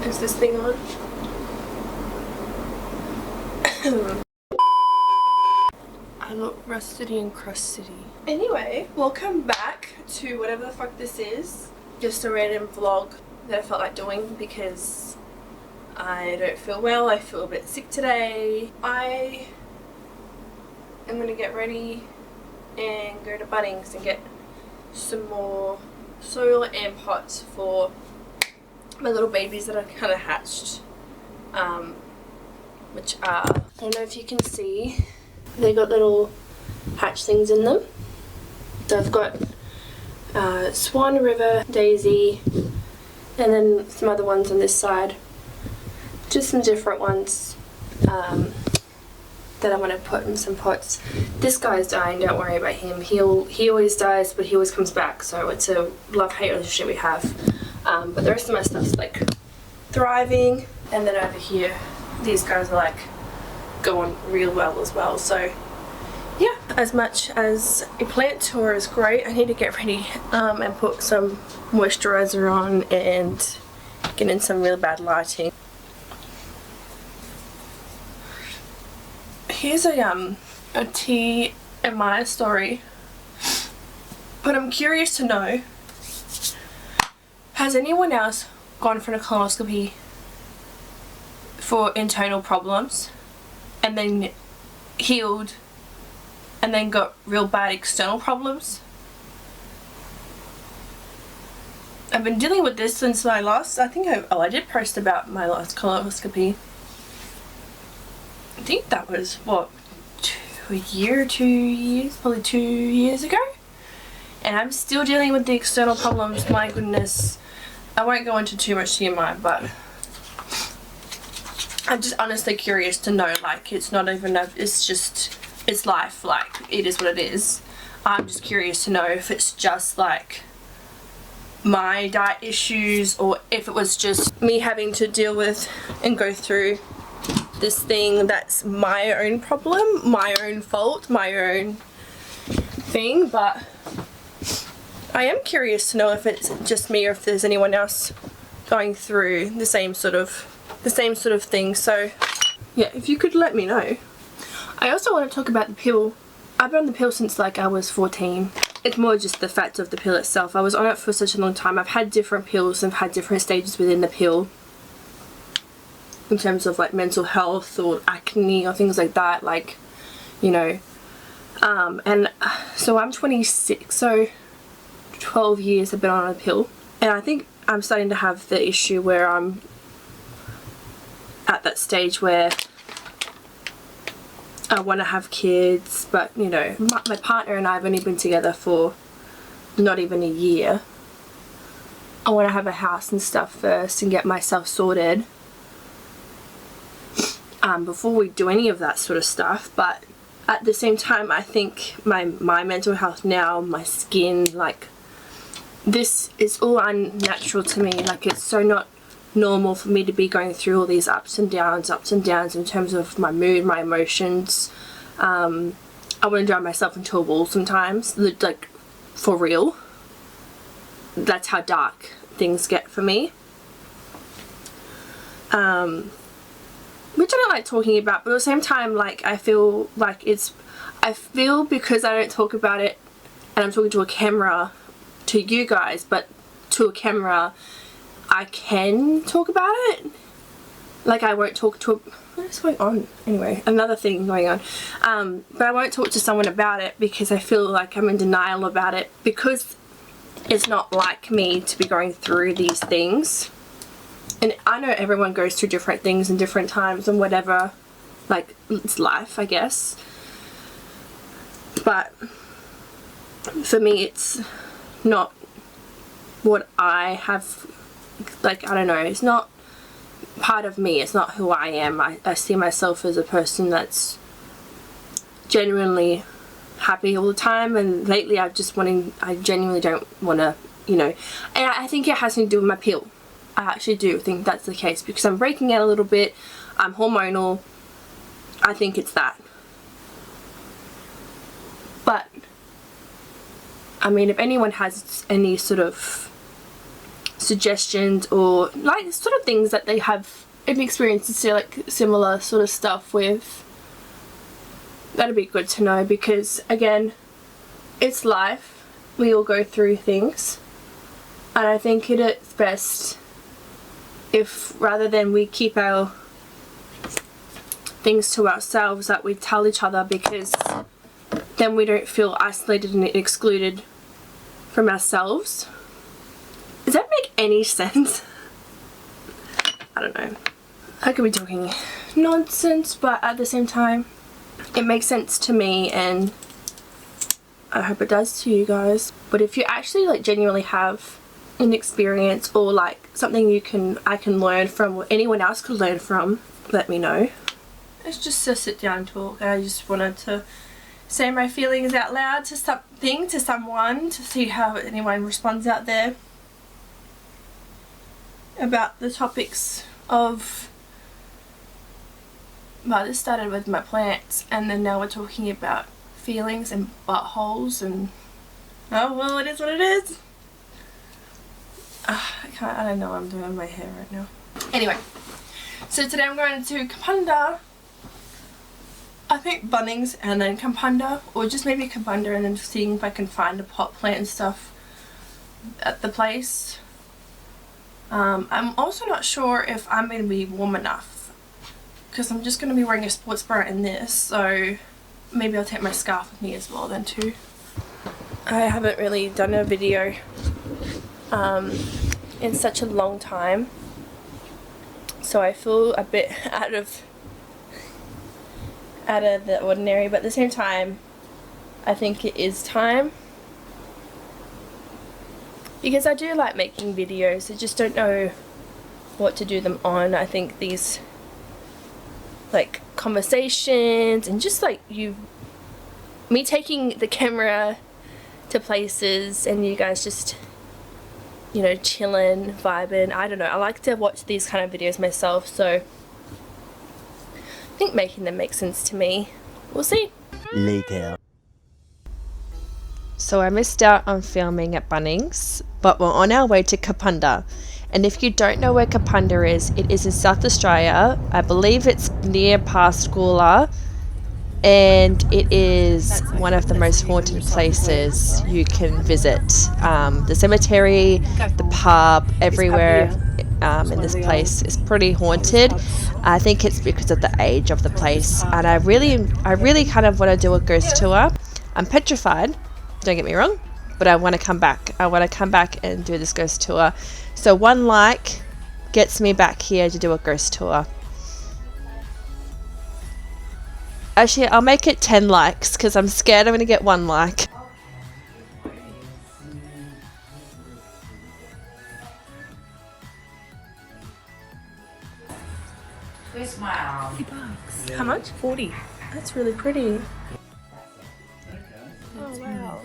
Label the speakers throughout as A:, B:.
A: Is this thing on? I look rustedy and crustedy. Anyway, welcome back to whatever the fuck this is. Just a random vlog that I felt like doing because I don't feel well. I feel a bit sick today. I am gonna get ready and go to Bunnings and get some more soil and pots for my little babies that are kind of hatched, which are, I don't know if you can see, they got little hatchlings in them. So I've got Swan, River, Daisy, and then some other ones on this side, just some different ones that I want to put in some pots. This guy's dying, don't worry about him. He always dies, but he always comes back, so it's a love-hate relationship we have. But the rest of my stuff's like thriving, and then over here these guys are like going real well as well. So yeah, as much as a plant tour is great, I need to get ready and put some moisturizer on and get in some really bad lighting. Here's a TMI story, but I'm curious to know, has anyone else gone for a colonoscopy for internal problems and then healed and then got real bad external problems? I've been dealing with this since my last, I did post about my last colonoscopy. I think that was, what, a year or 2 years, probably 2 years ago? And I'm still dealing with the external problems, my goodness. I won't go into too much TMI, but I'm just honestly curious to know, like, it's not even it's life, like, it is what it is. I'm just curious to know if it's just, like, my diet issues, or if it was just me having to deal with and go through this thing that's my own problem, my own fault, my own thing. But I am curious to know if it's just me or if there's anyone else going through the same sort of thing. So yeah, if you could let me know. I also want to talk about the pill. I've been on the pill since like I was 14. It's more just the fact of the pill itself. I was on it for such a long time. I've had different pills and had different stages within the pill, in terms of like mental health or acne or things like that, like, you know, and so I'm 26, so 12 years I've been on a pill, and I think I'm starting to have the issue where I'm at that stage where I want to have kids, but you know, my partner and I have only been together for not even a year. I want to have a house and stuff first and get myself sorted before we do any of that sort of stuff. But at the same time, I think my mental health now, my skin, like, this is all unnatural to me. Like, it's so not normal for me to be going through all these ups and downs in terms of my mood, my emotions. I want to drive myself into a wall sometimes, like, for real. That's how dark things get for me. Which I don't like talking about, but at the same time, like, I feel because I don't talk about it and I'm talking to a camera, to you guys, but to a camera, I can talk about it. Like, I won't talk to what's going on? Anyway, another thing going on. But I won't talk to someone about it because I feel like I'm in denial about it, because it's not like me to be going through these things. And I know everyone goes through different things in different times and whatever, like, it's life, I guess. But for me, it's not what I have, like, I don't know, it's not part of me, it's not who I am. I see myself as a person that's genuinely happy all the time, and lately I genuinely don't want to, you know, and I think it has to do with my pill. I actually do think that's the case, because I'm breaking out a little bit, I'm hormonal, I think it's that. But I mean, if anyone has any sort of suggestions or like sort of things that they have an experience to see, like similar sort of stuff with. That'd be good to know, because again, it's life. We all go through things, and I think it's best if, rather than we keep our things to ourselves, that we tell each other, because then we don't feel isolated and excluded from ourselves. Does that make any sense? I don't know. I could be talking nonsense, but at the same time, it makes sense to me, and I hope it does to you guys. But if you actually like genuinely have an experience, or like something I can learn from, or anyone else could learn from, let me know. It's just a sit down talk. I just wanted to say my feelings out loud to someone, to see how anyone responds out there about the topics of, well, this started with my plants, and then now we're talking about feelings and buttholes, and oh well, it is what it is. I don't know what I'm doing with my hair right now. Anyway, so today I'm going to Kapunda. I think Bunnings and then Kapunda, or just maybe Kapunda, and then seeing if I can find a pot plant and stuff at the place. I'm also not sure if I'm going to be warm enough, because I'm just going to be wearing a sports bra in this, so maybe I'll take my scarf with me as well then too. I haven't really done a video in such a long time, so I feel a bit out of the ordinary, but at the same time I think it is time, because I do like making videos. I just don't know what to do them on. I think these like conversations and just like me taking the camera to places and you guys just, you know, chilling, vibing. I don't know, I like to watch these kind of videos myself, so I think making them makes sense to me. We'll see.
B: Later.
C: So I missed out on filming at Bunnings, but we're on our way to Kapunda. And if you don't know where Kapunda is, it is in South Australia. I believe it's near Pascagoula, and it is one of the most haunted places you can visit. The cemetery, the pub, everywhere in this place is pretty haunted. I think it's because of the age of the place, and I really kind of want to do a ghost tour. I'm petrified, don't get me wrong, but I want to come back. I want to come back and do this ghost tour. So 1 like gets me back here to do a ghost tour. Actually, I'll make it 10 likes because I'm scared I'm going to get 1 like.
D: Where's my arm?
A: $50. How much? 40. That's really pretty. Oh wow.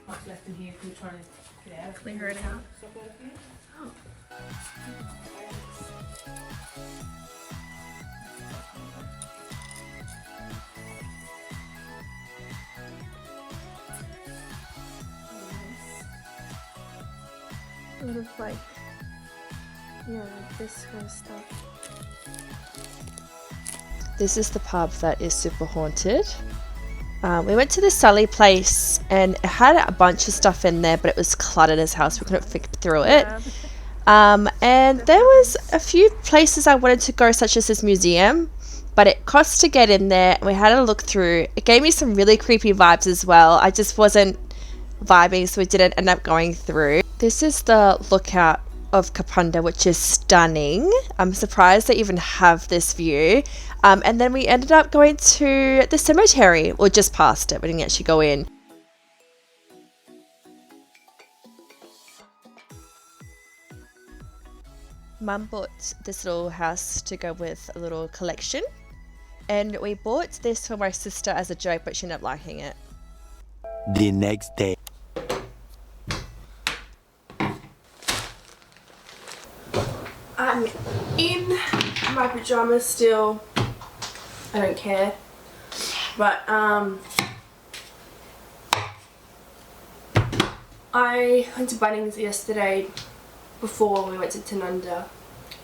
D: What's left in here? We're trying to get out.
A: Clear it out. Sort of like, yeah, this kind of stuff.
C: This is the pub that is super haunted. We went to the Sully place and it had a bunch of stuff in there, but it was cluttered as hell, so we couldn't fit through it. And there was a few places I wanted to go, such as this museum, but it cost to get in there. We had a look through. It gave me some really creepy vibes as well. I just wasn't vibing, so we didn't end up going through. This is the lookout of Kapunda, which is stunning. I'm surprised they even have this view. And then we ended up going to the cemetery, or just past it. We didn't actually go in. Mum bought this little house to go with a little collection, and we bought this for my sister as a joke, but she ended up liking it.
B: The next day.
A: in my pajamas still. I don't care. But I went to Bunnings yesterday before we went to Tanunda,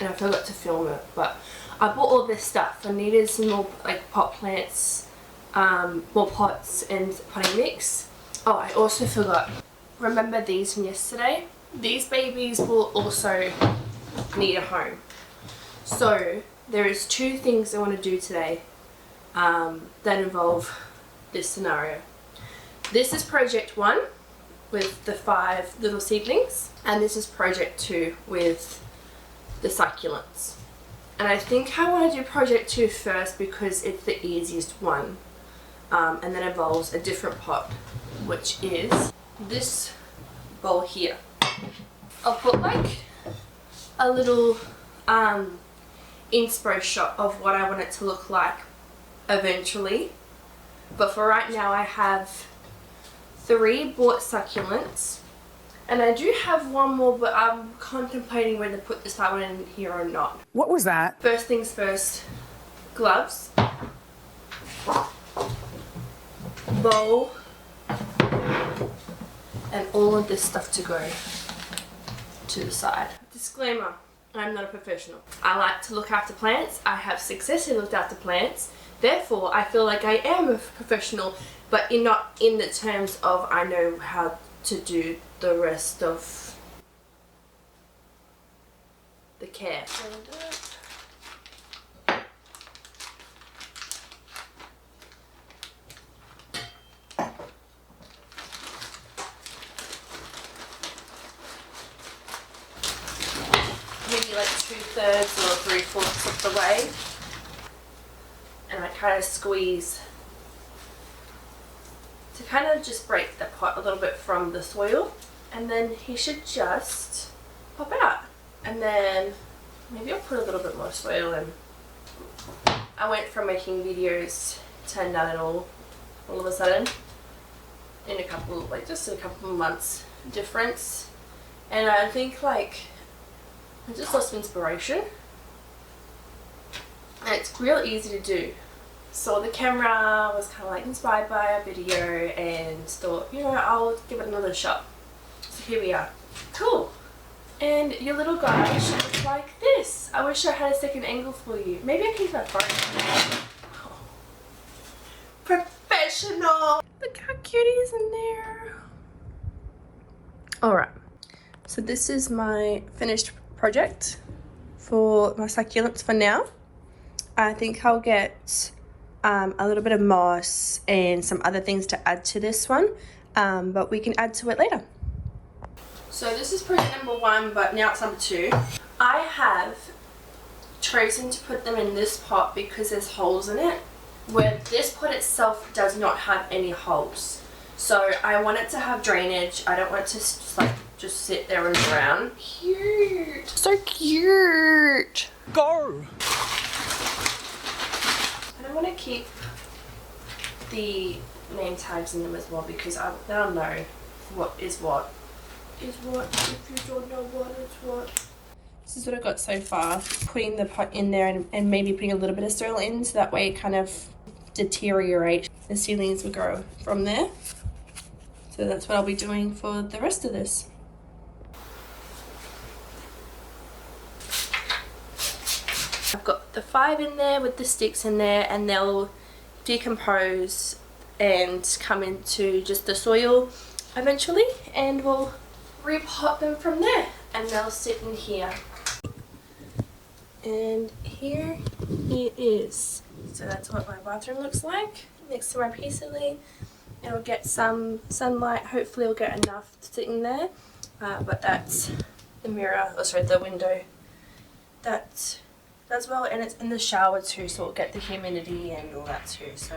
A: and I forgot to film it, but I bought all this stuff. I needed some more like pot plants, more pots and potting mix. Oh, I also forgot. Remember these from yesterday? These babies will also need a home. So there is 2 things I want to do today that involve this scenario. This is project 1 with the 5 little seedlings, and this is project 2 with the succulents. And I think I want to do project 2 first because it's the easiest one, and then involves a different pot, which is this bowl here. I'll put like a little inspo shot of what I want it to look like eventually, but for right now I have 3 bought succulents, and I do have one more, but I'm contemplating whether to put this one in here or not.
E: What was that?
A: First things first, gloves, bowl, and all of this stuff to go to the side. Disclaimer, I'm not a professional. I like to look after plants. I have successfully looked after plants. Therefore, I feel like I am a professional, but not in the terms of I know how to do the rest of the care. Maybe like 2/3 or 3/4 of the way, and I kind of squeeze to kind of just break the pot a little bit from the soil, and then he should just pop out. And then maybe I'll put a little bit more soil in. I went from making videos to none at all of a sudden in a couple, like just a couple of months difference, and I think like I just lost inspiration, and it's real easy to do. Saw the camera, was kind of like inspired by a video, and thought, you know, I'll give it another shot. So here we are. Cool. And your little guy should look like this. I wish I had a second angle for you. Maybe I can use my phone. Oh. Professional. Look how cute he is in there. Alright. So this is my finished project for my succulents for now. I think I'll get a little bit of moss and some other things to add to this one, but we can add to it later. So this is project number 1, but now it's number 2. I have chosen to put them in this pot because there's holes in it, where this pot itself does not have any holes. So I want it to have drainage. I don't want it to just sit there and drown. Cute. So cute.
E: Go!
A: I want to keep the name tags in them as well, because I don't know what is what is what if you don't know what is what. This is what I got so far. Putting the pot in there and maybe putting a little bit of soil in, so that way it kind of deteriorates. The seedlings will grow from there. So that's what I'll be doing for the rest of this. I've got the 5 in there with the sticks in there, and they'll decompose and come into just the soil eventually, and we'll repot them from there, and they'll sit in here. And here it is. So that's what my bathroom looks like next to my peace lily. It'll get some sunlight, hopefully it'll get enough to sit in there, but that's the mirror, oh sorry, the window. That as well, and it's in the shower too, so it'll get the humidity and all that too. So